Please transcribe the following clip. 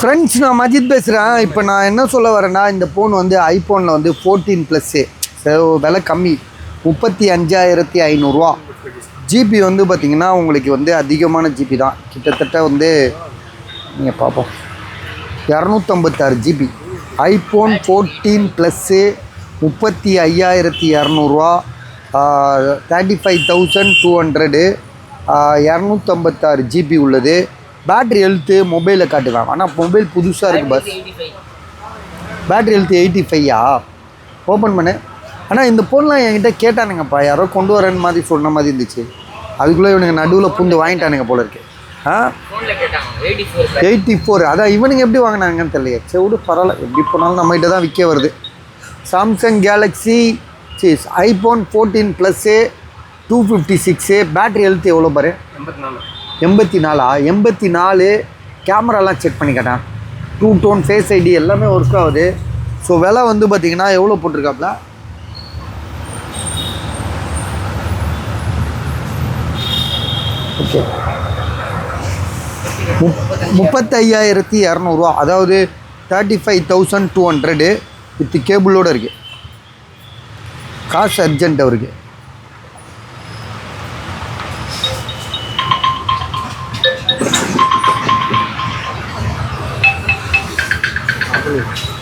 Friends, நான் மஜித் பேசுகிறேன். இப்போ நான் என்ன சொல்ல வரேன்னா, இந்த ஃபோன் வந்து ஐஃபோனில் வந்து 14+, விலை கம்மி, 35,500 ஜிபி வந்து பார்த்திங்கன்னா உங்களுக்கு வந்து அதிகமான ஜிபி தான். கிட்டத்தட்ட வந்து நீங்கள் பார்ப்போம் 256 ஜிபி ஐஃபோன் 14+, 35,200, 35,200, 256 ஜிபி உள்ளது. பேட்ரி ஹெல்த்து மொபைலில் காட்டுவேன். ஆனால் மொபைல் புதுசாக இருக்குது. பஸ் பேட்ரி ஹெல்த்து 85யா ஓப்பன் பண்ணு. ஆனால் இந்த ஃபோன்லாம் என்கிட்ட கேட்டானுங்கப்பா, யாரோ கொண்டு வரேன்னு மாதிரி சொன்ன மாதிரி இருந்துச்சு. அதுக்குள்ளே இவனுங்க நடுவில் பூந்து வாங்கிட்டானுங்க போல இருக்கு. 84. அதான் இவனுங்க எப்படி வாங்கினாங்கன்னு தெரியல. சரி விடு, பரவாயில்ல, எப்படி போனாலும் நம்மகிட்ட தான் விற்க வருது. Samsung Galaxy iPhone 14+, 256. Battery health எவ்வளோ பாரு? 84. கேமராலாம் செக் பண்ணி கேட்டேன். 2 டோன் ஃபேஸ் ஐடி எல்லாமே ஒர்க் ஆகுது. ஸோ விலை வந்து பார்த்திங்கன்னா எவ்வளோ போட்டிருக்காப்புல? ஓகே, 35,200, அதாவது 35,200 வித் கேபிளோடு இருக்குது. காசு அர்ஜென்ட் அவருக்கு. Absolutely.